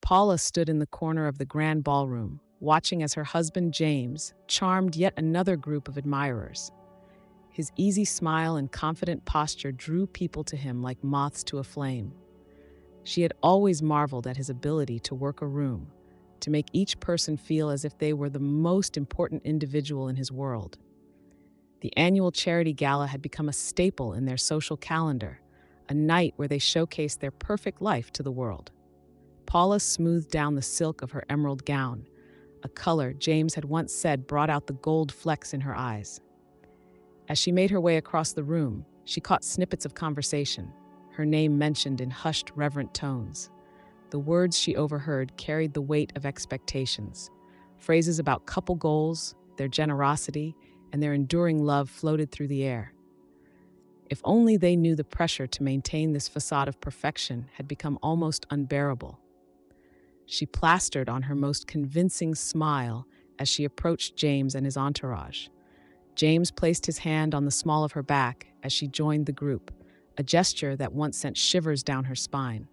Paula stood in the corner of the grand ballroom, watching as her husband James charmed yet another group of admirers. His easy smile and confident posture drew people to him like moths to a flame. She had always marveled at his ability to work a room, to make each person feel as if they were the most important individual in his world. The annual charity gala had become a staple in their social calendar, a night where they showcased their perfect life to the world. Paula smoothed down the silk of her emerald gown, a color James had once said brought out the gold flecks in her eyes. As she made her way across the room, she caught snippets of conversation, her name mentioned in hushed, reverent tones. The words she overheard carried the weight of expectations. Phrases about couple goals, their generosity, and their enduring love floated through the air. If only they knew the pressure to maintain this facade of perfection had become almost unbearable. She plastered on her most convincing smile as she approached James and his entourage. James placed his hand on the small of her back as she joined the group, a gesture that once sent shivers down her spine.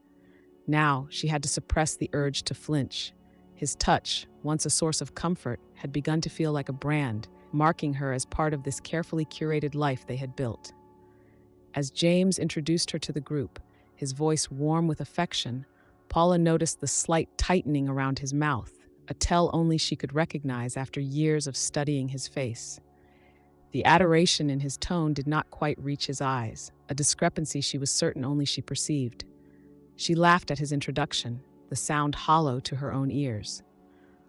Now she had to suppress the urge to flinch. His touch, once a source of comfort, had begun to feel like a brand, marking her as part of this carefully curated life they had built. As James introduced her to the group, his voice warm with affection, Paula noticed the slight tightening around his mouth, a tell only she could recognize after years of studying his face. The adoration in his tone did not quite reach his eyes, a discrepancy she was certain only she perceived. She laughed at his introduction, the sound hollow to her own ears.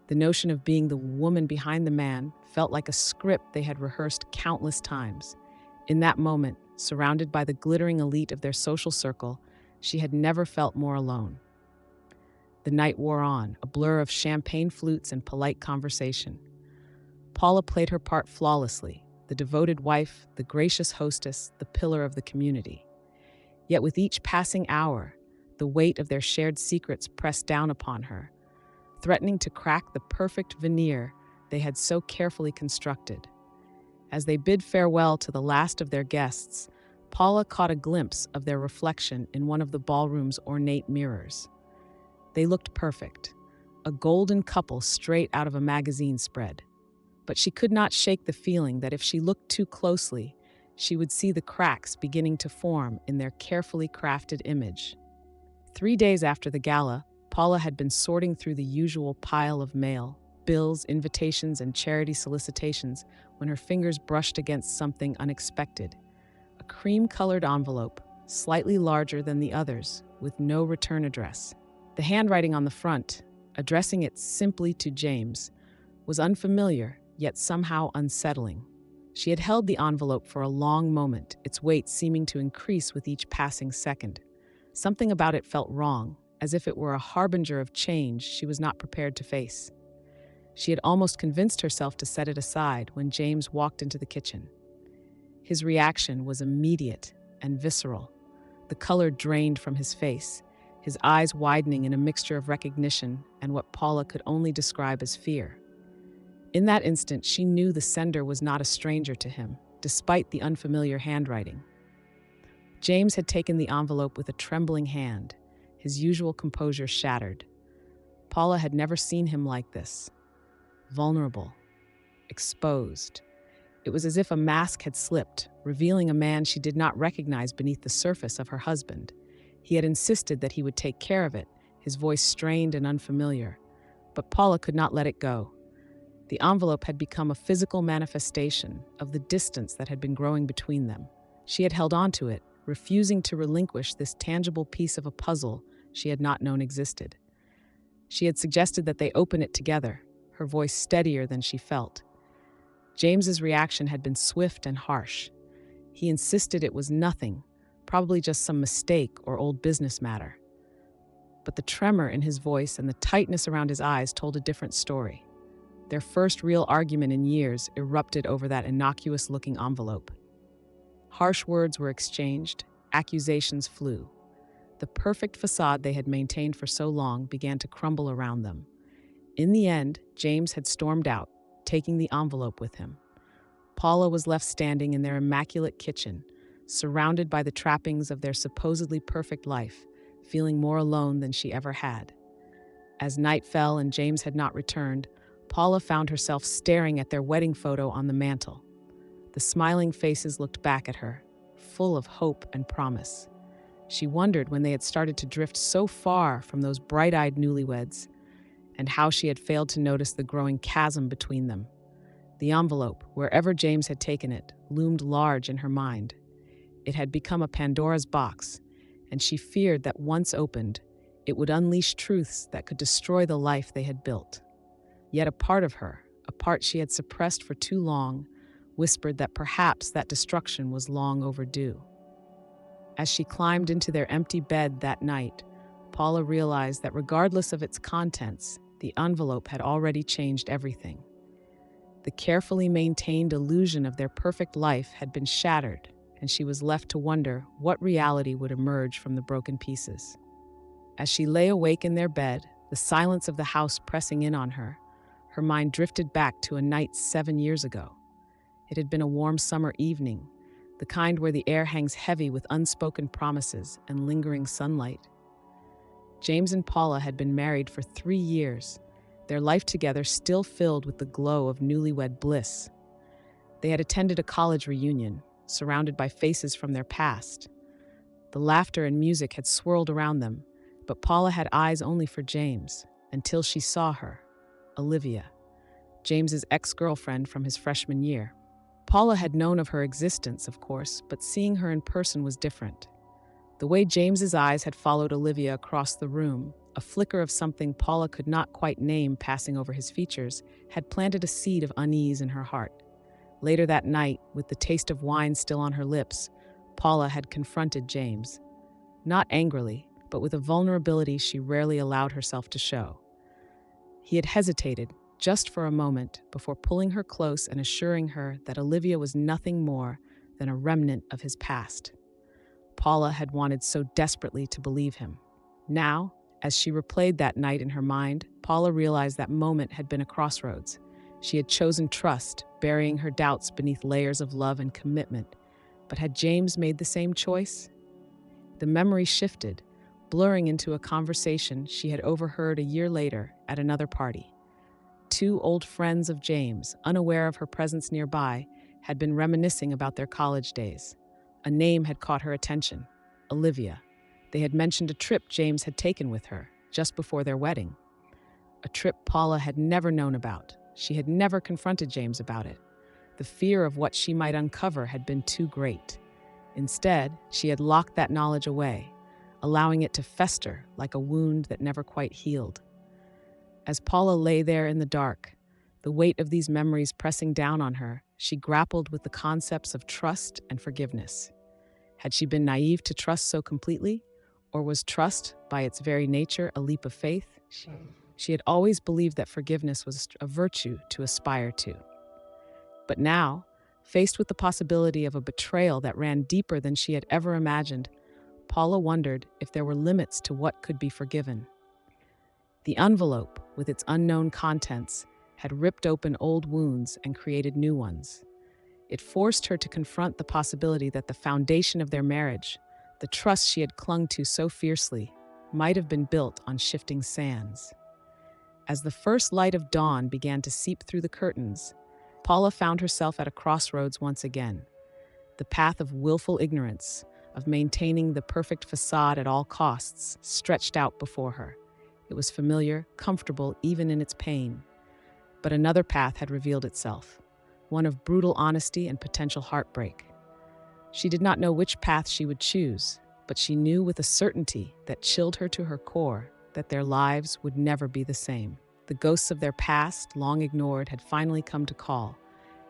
The notion of being the woman behind the man felt like a script they had rehearsed countless times. In that moment, surrounded by the glittering elite of their social circle, she had never felt more alone. The night wore on, a blur of champagne flutes and polite conversation. Paula played her part flawlessly, the devoted wife, the gracious hostess, the pillar of the community. Yet with each passing hour, the weight of their shared secrets pressed down upon her, threatening to crack the perfect veneer they had so carefully constructed. As they bid farewell to the last of their guests, Paula caught a glimpse of their reflection in one of the ballroom's ornate mirrors. They looked perfect, a golden couple straight out of a magazine spread. But she could not shake the feeling that if she looked too closely, she would see the cracks beginning to form in their carefully crafted image. 3 days after the gala, Paula had been sorting through the usual pile of mail, bills, invitations, and charity solicitations when her fingers brushed against something unexpected. A cream-colored envelope, slightly larger than the others, with no return address. The handwriting on the front, addressing it simply to James, was unfamiliar, yet somehow unsettling. She had held the envelope for a long moment, its weight seeming to increase with each passing second. Something about it felt wrong, as if it were a harbinger of change she was not prepared to face. She had almost convinced herself to set it aside when James walked into the kitchen. His reaction was immediate and visceral. The color drained from his face, his eyes widening in a mixture of recognition and what Paula could only describe as fear. In that instant, she knew the sender was not a stranger to him, despite the unfamiliar handwriting. James had taken the envelope with a trembling hand, his usual composure shattered. Paula had never seen him like this. Vulnerable, exposed. It was as if a mask had slipped, revealing a man she did not recognize beneath the surface of her husband. He had insisted that he would take care of it, his voice strained and unfamiliar. But Paula could not let it go. The envelope had become a physical manifestation of the distance that had been growing between them. She had held on to it, refusing to relinquish this tangible piece of a puzzle she had not known existed. She had suggested that they open it together, her voice steadier than she felt. James's reaction had been swift and harsh. He insisted it was nothing, probably just some mistake or old business matter. But the tremor in his voice and the tightness around his eyes told a different story. Their first real argument in years erupted over that innocuous-looking envelope. Harsh words were exchanged, accusations flew. The perfect facade they had maintained for so long began to crumble around them. In the end, James had stormed out, taking the envelope with him. Paula was left standing in their immaculate kitchen, surrounded by the trappings of their supposedly perfect life, feeling more alone than she ever had. As night fell and James had not returned, Paula found herself staring at their wedding photo on the mantel. The smiling faces looked back at her, full of hope and promise. She wondered when they had started to drift so far from those bright-eyed newlyweds, and how she had failed to notice the growing chasm between them. The envelope, wherever James had taken it, loomed large in her mind. It had become a Pandora's box, and she feared that once opened, it would unleash truths that could destroy the life they had built. Yet a part of her, a part she had suppressed for too long, whispered that perhaps that destruction was long overdue. As she climbed into their empty bed that night, Paula realized that regardless of its contents, the envelope had already changed everything. The carefully maintained illusion of their perfect life had been shattered, and she was left to wonder what reality would emerge from the broken pieces. As she lay awake in their bed, the silence of the house pressing in on her, her mind drifted back to a night 7 years ago. It had been a warm summer evening, the kind where the air hangs heavy with unspoken promises and lingering sunlight. James and Paula had been married for 3 years, their life together still filled with the glow of newlywed bliss. They had attended a college reunion, surrounded by faces from their past. The laughter and music had swirled around them, but Paula had eyes only for James, until she saw her, Olivia, James's ex-girlfriend from his freshman year. Paula had known of her existence, of course, but seeing her in person was different. The way James's eyes had followed Olivia across the room, a flicker of something Paula could not quite name passing over his features, had planted a seed of unease in her heart. Later that night, with the taste of wine still on her lips, Paula had confronted James. Not angrily, but with a vulnerability she rarely allowed herself to show. He had hesitated, just for a moment, before pulling her close and assuring her that Olivia was nothing more than a remnant of his past. Paula had wanted so desperately to believe him. Now, as she replayed that night in her mind, Paula realized that moment had been a crossroads. She had chosen trust, burying her doubts beneath layers of love and commitment. But had James made the same choice? The memory shifted, blurring into a conversation she had overheard a year later at another party. 2 old friends of James, unaware of her presence nearby, had been reminiscing about their college days. A name had caught her attention: Olivia. They had mentioned a trip James had taken with her, just before their wedding. A trip Paula had never known about. She had never confronted James about it. The fear of what she might uncover had been too great. Instead, she had locked that knowledge away, allowing it to fester like a wound that never quite healed. As Paula lay there in the dark, the weight of these memories pressing down on her, she grappled with the concepts of trust and forgiveness. Had she been naive to trust so completely? Or was trust, by its very nature, a leap of faith? She had always believed that forgiveness was a virtue to aspire to. But now, faced with the possibility of a betrayal that ran deeper than she had ever imagined, Paula wondered if there were limits to what could be forgiven. The envelope, with its unknown contents, had ripped open old wounds and created new ones. It forced her to confront the possibility that the foundation of their marriage, the trust she had clung to so fiercely, might have been built on shifting sands. As the first light of dawn began to seep through the curtains, Paula found herself at a crossroads once again. The path of willful ignorance, of maintaining the perfect facade at all costs, stretched out before her. It was familiar, comfortable, even in its pain. But another path had revealed itself, one of brutal honesty and potential heartbreak. She did not know which path she would choose, but she knew with a certainty that chilled her to her core that their lives would never be the same. The ghosts of their past, long ignored, had finally come to call,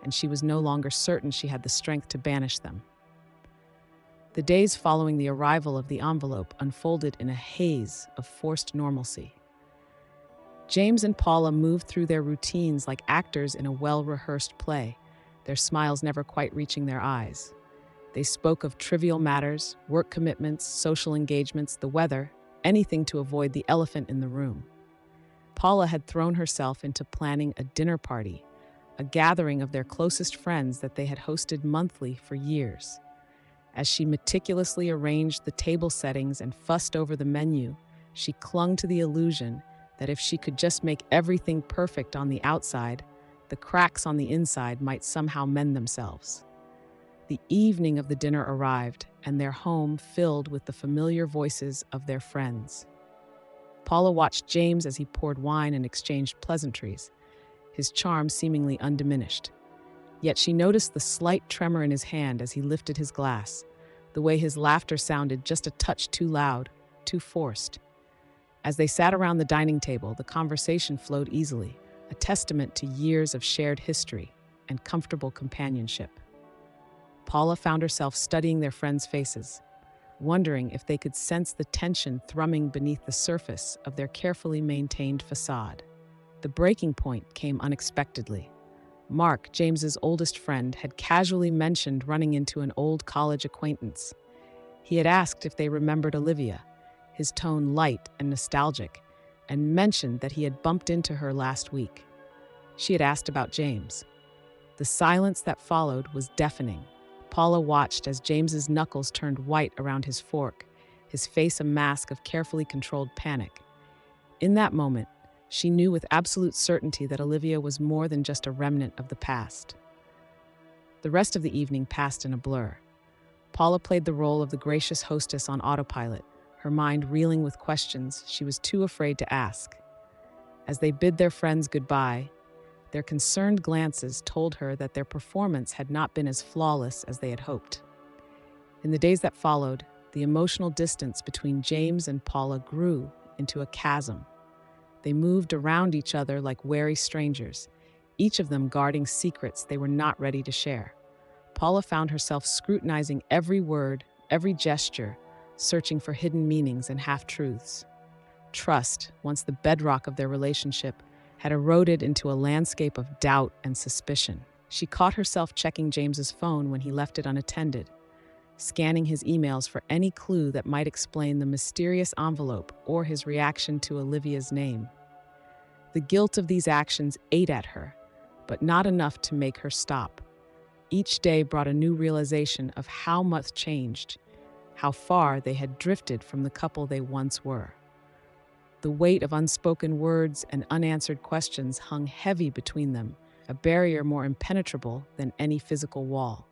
and she was no longer certain she had the strength to banish them. The days following the arrival of the envelope unfolded in a haze of forced normalcy. James and Paula moved through their routines like actors in a well-rehearsed play, their smiles never quite reaching their eyes. They spoke of trivial matters, work commitments, social engagements, the weather, anything to avoid the elephant in the room. Paula had thrown herself into planning a dinner party, a gathering of their closest friends that they had hosted monthly for years. As she meticulously arranged the table settings and fussed over the menu, she clung to the illusion that if she could just make everything perfect on the outside, the cracks on the inside might somehow mend themselves. The evening of the dinner arrived, and their home filled with the familiar voices of their friends. Paula watched James as he poured wine and exchanged pleasantries, his charm seemingly undiminished. Yet she noticed the slight tremor in his hand as he lifted his glass, the way his laughter sounded just a touch too loud, too forced. As they sat around the dining table, the conversation flowed easily, a testament to years of shared history and comfortable companionship. Paula found herself studying their friends' faces, wondering if they could sense the tension thrumming beneath the surface of their carefully maintained facade. The breaking point came unexpectedly. Mark, James's oldest friend, had casually mentioned running into an old college acquaintance. He had asked if they remembered Olivia, his tone light and nostalgic, and mentioned that he had bumped into her last week. She had asked about James. The silence that followed was deafening. Paula watched as James's knuckles turned white around his fork, his face a mask of carefully controlled panic. In that moment, she knew with absolute certainty that Olivia was more than just a remnant of the past. The rest of the evening passed in a blur. Paula played the role of the gracious hostess on autopilot, her mind reeling with questions she was too afraid to ask. As they bid their friends goodbye, their concerned glances told her that their performance had not been as flawless as they had hoped. In the days that followed, the emotional distance between James and Paula grew into a chasm. They moved around each other like wary strangers, each of them guarding secrets they were not ready to share. Paula found herself scrutinizing every word, every gesture, searching for hidden meanings and half-truths. Trust, once the bedrock of their relationship, had eroded into a landscape of doubt and suspicion. She caught herself checking James's phone when he left it unattended, scanning his emails for any clue that might explain the mysterious envelope or his reaction to Olivia's name. The guilt of these actions ate at her, but not enough to make her stop. Each day brought a new realization of how much changed, how far they had drifted from the couple they once were. The weight of unspoken words and unanswered questions hung heavy between them, a barrier more impenetrable than any physical wall.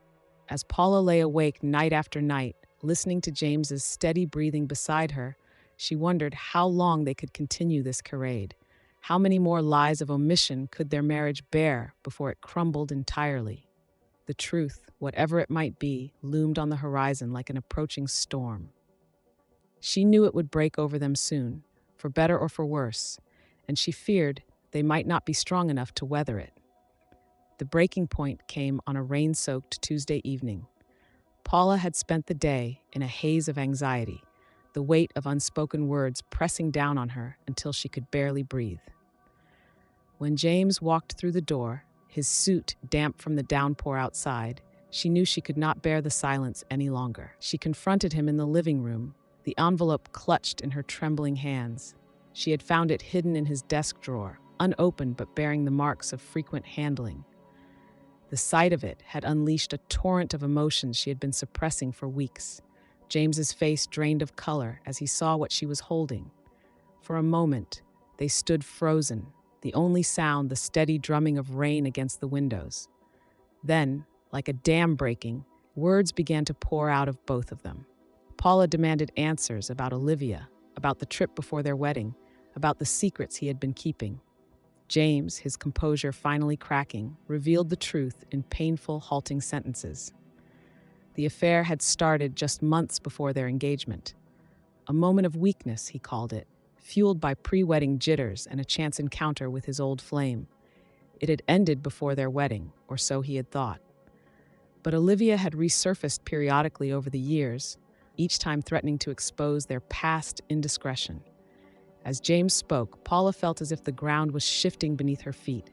As Paula lay awake night after night, listening to James's steady breathing beside her, she wondered how long they could continue this charade. How many more lies of omission could their marriage bear before it crumbled entirely? The truth, whatever it might be, loomed on the horizon like an approaching storm. She knew it would break over them soon, for better or for worse, and she feared they might not be strong enough to weather it. The breaking point came on a rain-soaked Tuesday evening. Paula had spent the day in a haze of anxiety, the weight of unspoken words pressing down on her until she could barely breathe. When James walked through the door, his suit damp from the downpour outside, she knew she could not bear the silence any longer. She confronted him in the living room, the envelope clutched in her trembling hands. She had found it hidden in his desk drawer, unopened but bearing the marks of frequent handling. The sight of it had unleashed a torrent of emotions she had been suppressing for weeks. James's face drained of color as he saw what she was holding. For a moment, they stood frozen, the only sound the steady drumming of rain against the windows. Then, like a dam breaking, words began to pour out of both of them. Paula demanded answers about Olivia, about the trip before their wedding, about the secrets he had been keeping. James, his composure finally cracking, revealed the truth in painful, halting sentences. The affair had started just months before their engagement. A moment of weakness, he called it, fueled by pre-wedding jitters and a chance encounter with his old flame. It had ended before their wedding, or so he had thought. But Olivia had resurfaced periodically over the years, each time threatening to expose their past indiscretion. As James spoke, Paula felt as if the ground was shifting beneath her feet.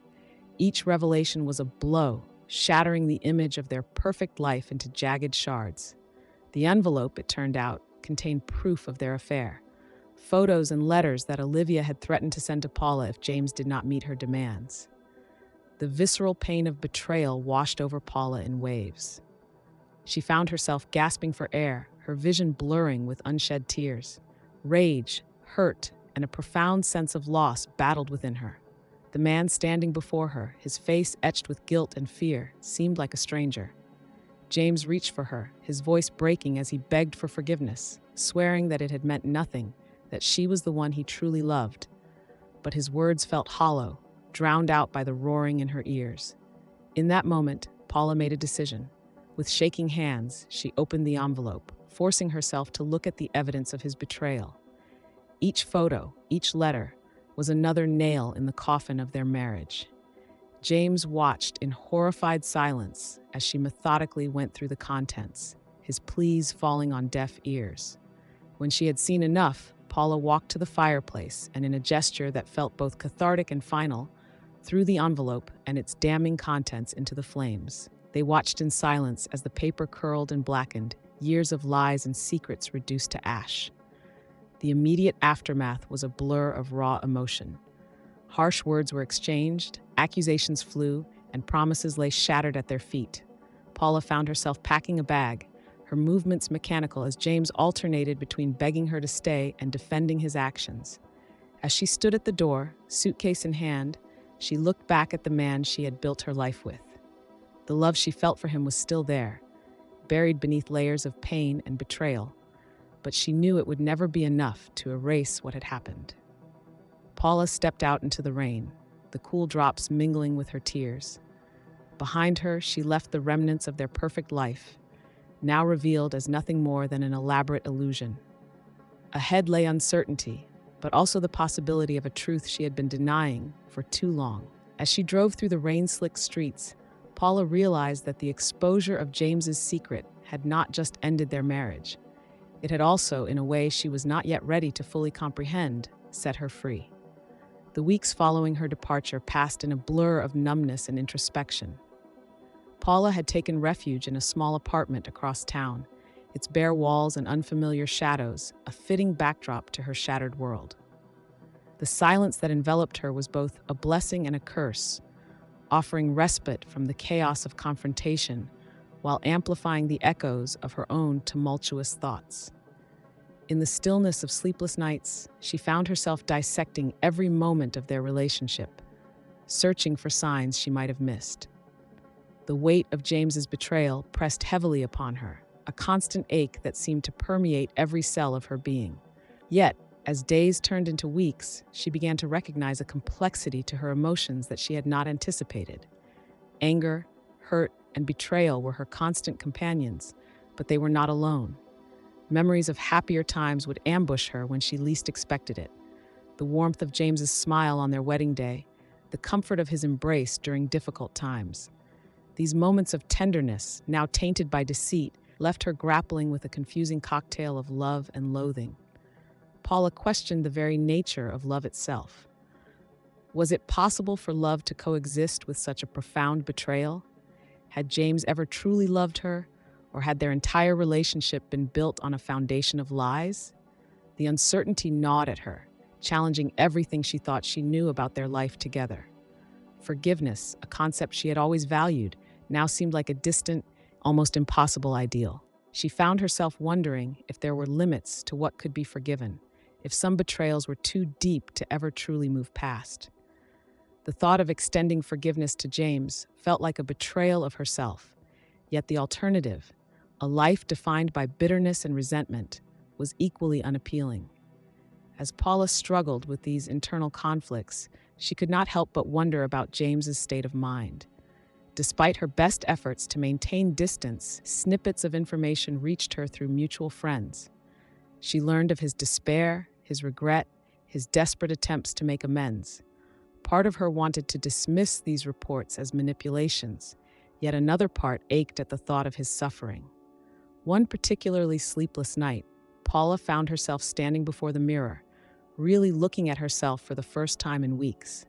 Each revelation was a blow, shattering the image of their perfect life into jagged shards. The envelope, it turned out, contained proof of their affair. Photos and letters that Olivia had threatened to send to Paula if James did not meet her demands. The visceral pain of betrayal washed over Paula in waves. She found herself gasping for air, her vision blurring with unshed tears. Rage, hurt, and a profound sense of loss battled within her. The man standing before her, his face etched with guilt and fear, seemed like a stranger. James reached for her, his voice breaking as he begged for forgiveness, swearing that it had meant nothing, that she was the one he truly loved. But his words felt hollow, drowned out by the roaring in her ears. In that moment, Paula made a decision. With shaking hands, she opened the envelope, forcing herself to look at the evidence of his betrayal. Each photo, each letter, was another nail in the coffin of their marriage. James watched in horrified silence as she methodically went through the contents, his pleas falling on deaf ears. When she had seen enough, Paula walked to the fireplace and, in a gesture that felt both cathartic and final, threw the envelope and its damning contents into the flames. They watched in silence as the paper curled and blackened, years of lies and secrets reduced to ash. The immediate aftermath was a blur of raw emotion. Harsh words were exchanged, accusations flew, and promises lay shattered at their feet. Paula found herself packing a bag, her movements mechanical as James alternated between begging her to stay and defending his actions. As she stood at the door, suitcase in hand, she looked back at the man she had built her life with. The love she felt for him was still there, buried beneath layers of pain and betrayal, but she knew it would never be enough to erase what had happened. Paula stepped out into the rain, the cool drops mingling with her tears. Behind her, she left the remnants of their perfect life, now revealed as nothing more than an elaborate illusion. Ahead lay uncertainty, but also the possibility of a truth she had been denying for too long. As she drove through the rain-slicked streets, Paula realized that the exposure of James's secret had not just ended their marriage. It had also, in a way she was not yet ready to fully comprehend, set her free. The weeks following her departure passed in a blur of numbness and introspection. Paula had taken refuge in a small apartment across town, its bare walls and unfamiliar shadows, a fitting backdrop to her shattered world. The silence that enveloped her was both a blessing and a curse, offering respite from the chaos of confrontation while amplifying the echoes of her own tumultuous thoughts. In the stillness of sleepless nights, she found herself dissecting every moment of their relationship, searching for signs she might have missed. The weight of James's betrayal pressed heavily upon her, a constant ache that seemed to permeate every cell of her being. Yet, as days turned into weeks, she began to recognize a complexity to her emotions that she had not anticipated. Anger, hurt, and betrayal were her constant companions, but they were not alone. Memories of happier times would ambush her when she least expected it. The warmth of James's smile on their wedding day, the comfort of his embrace during difficult times. These moments of tenderness, now tainted by deceit, left her grappling with a confusing cocktail of love and loathing. Paula questioned the very nature of love itself. Was it possible for love to coexist with such a profound betrayal? Had James ever truly loved her, or had their entire relationship been built on a foundation of lies? The uncertainty gnawed at her, challenging everything she thought she knew about their life together. Forgiveness, a concept she had always valued, now seemed like a distant, almost impossible ideal. She found herself wondering if there were limits to what could be forgiven, if some betrayals were too deep to ever truly move past. The thought of extending forgiveness to James felt like a betrayal of herself, yet the alternative, a life defined by bitterness and resentment, was equally unappealing. As Paula struggled with these internal conflicts, she could not help but wonder about James's state of mind. Despite her best efforts to maintain distance, snippets of information reached her through mutual friends. She learned of his despair, his regret, his desperate attempts to make amends. Part of her wanted to dismiss these reports as manipulations, yet another part ached at the thought of his suffering. One particularly sleepless night, Paula found herself standing before the mirror, really looking at herself for the first time in weeks.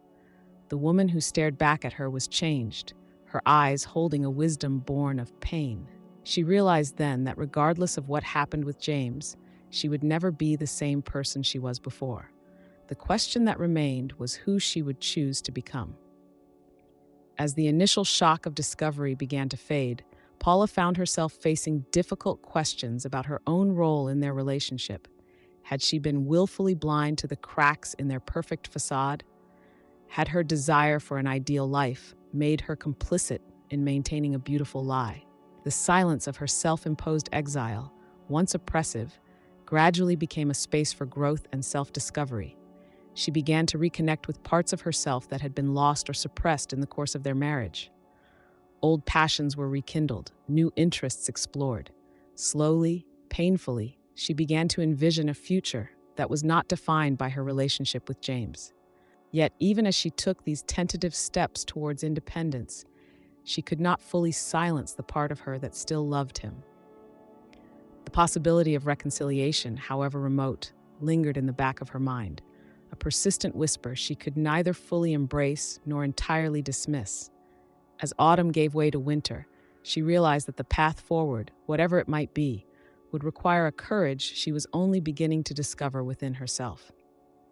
The woman who stared back at her was changed, her eyes holding a wisdom born of pain. She realized then that regardless of what happened with James, she would never be the same person she was before. The question that remained was who she would choose to become. As the initial shock of discovery began to fade, Paula found herself facing difficult questions about her own role in their relationship. Had she been willfully blind to the cracks in their perfect facade? Had her desire for an ideal life made her complicit in maintaining a beautiful lie? The silence of her self-imposed exile, once oppressive, gradually became a space for growth and self-discovery. She began to reconnect with parts of herself that had been lost or suppressed in the course of their marriage. Old passions were rekindled, new interests explored. Slowly, painfully, she began to envision a future that was not defined by her relationship with James. Yet, even as she took these tentative steps towards independence, she could not fully silence the part of her that still loved him. The possibility of reconciliation, however remote, lingered in the back of her mind, a persistent whisper she could neither fully embrace nor entirely dismiss. As autumn gave way to winter, she realized that the path forward, whatever it might be, would require a courage she was only beginning to discover within herself.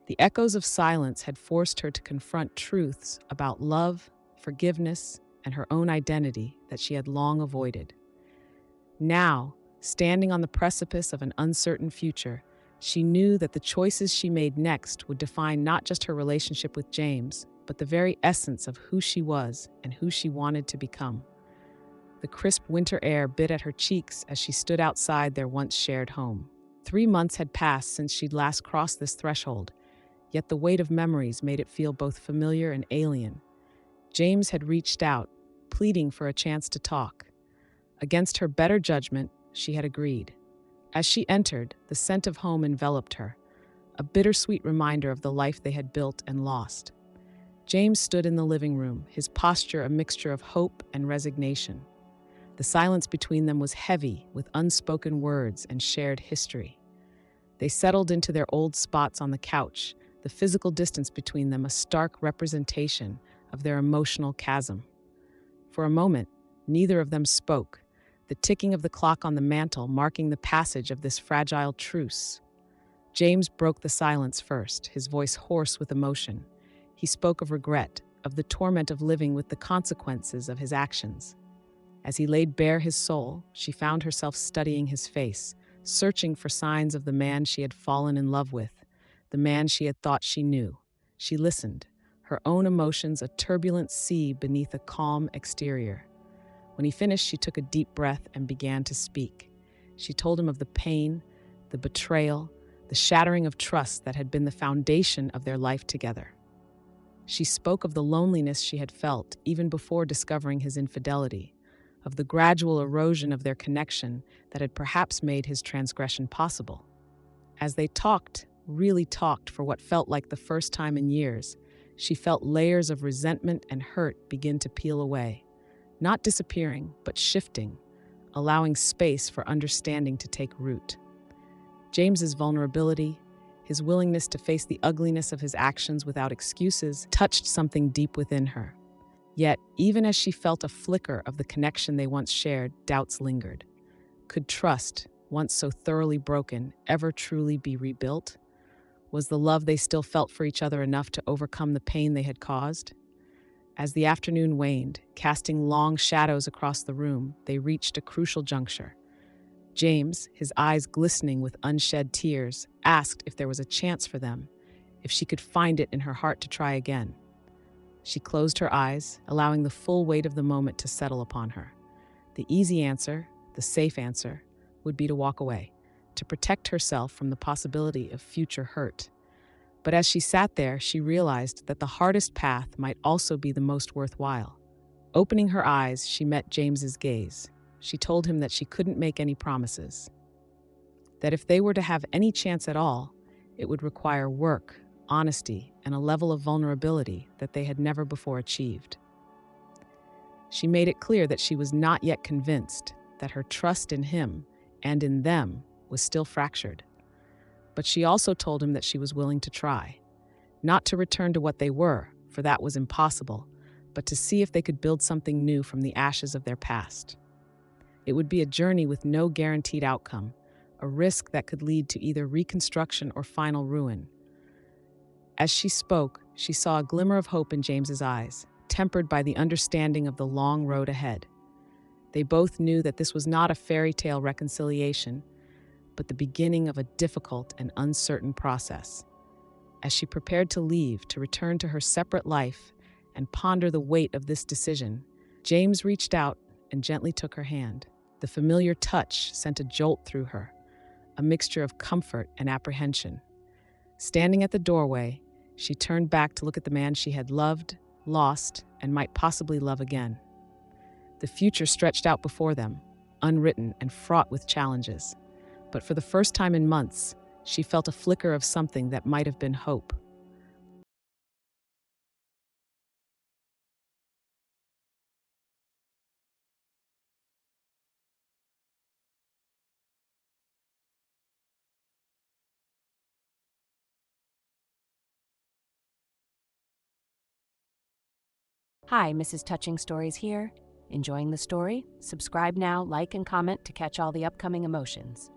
The echoes of silence had forced her to confront truths about love, forgiveness, and her own identity that she had long avoided. Now, standing on the precipice of an uncertain future, she knew that the choices she made next would define not just her relationship with James, but the very essence of who she was and who she wanted to become. The crisp winter air bit at her cheeks as she stood outside their once shared home. 3 months had passed since she'd last crossed this threshold, yet the weight of memories made it feel both familiar and alien. James had reached out, pleading for a chance to talk. Against her better judgment, she had agreed. As she entered, the scent of home enveloped her, a bittersweet reminder of the life they had built and lost. James stood in the living room, his posture a mixture of hope and resignation. The silence between them was heavy with unspoken words and shared history. They settled into their old spots on the couch, the physical distance between them a stark representation of their emotional chasm. For a moment, neither of them spoke, the ticking of the clock on the mantel marking the passage of this fragile truce. James broke the silence first, his voice hoarse with emotion. He spoke of regret, of the torment of living with the consequences of his actions. As he laid bare his soul, she found herself studying his face, searching for signs of the man she had fallen in love with, the man she had thought she knew. She listened, her own emotions a turbulent sea beneath a calm exterior. When he finished, she took a deep breath and began to speak. She told him of the pain, the betrayal, the shattering of trust that had been the foundation of their life together. She spoke of the loneliness she had felt even before discovering his infidelity, of the gradual erosion of their connection that had perhaps made his transgression possible. As they talked, really talked for what felt like the first time in years, she felt layers of resentment and hurt begin to peel away, not disappearing, but shifting, allowing space for understanding to take root. James's vulnerability, his willingness to face the ugliness of his actions without excuses, touched something deep within her. Yet, even as she felt a flicker of the connection they once shared, doubts lingered. Could trust, once so thoroughly broken, ever truly be rebuilt? Was the love they still felt for each other enough to overcome the pain they had caused? As the afternoon waned, casting long shadows across the room, they reached a crucial juncture. James, his eyes glistening with unshed tears, asked if there was a chance for them, if she could find it in her heart to try again. She closed her eyes, allowing the full weight of the moment to settle upon her. The easy answer, the safe answer, would be to walk away, to protect herself from the possibility of future hurt. But as she sat there, she realized that the hardest path might also be the most worthwhile. Opening her eyes, she met James's gaze. She told him that she couldn't make any promises, that if they were to have any chance at all, it would require work, honesty, and a level of vulnerability that they had never before achieved. She made it clear that she was not yet convinced, that her trust in him and in them was still fractured. But she also told him that she was willing to try, not to return to what they were, for that was impossible, but to see if they could build something new from the ashes of their past. It would be a journey with no guaranteed outcome, a risk that could lead to either reconstruction or final ruin. As she spoke, she saw a glimmer of hope in James's eyes, tempered by the understanding of the long road ahead. They both knew that this was not a fairy tale reconciliation, but the beginning of a difficult and uncertain process. As she prepared to leave to return to her separate life and ponder the weight of this decision, James reached out and gently took her hand. The familiar touch sent a jolt through her, a mixture of comfort and apprehension. Standing at the doorway, she turned back to look at the man she had loved, lost, and might possibly love again. The future stretched out before them, unwritten and fraught with challenges. But for the first time in months, she felt a flicker of something that might have been hope. Hi, Mrs. Touching Stories here. Enjoying the story? Subscribe now, like, and comment to catch all the upcoming emotions.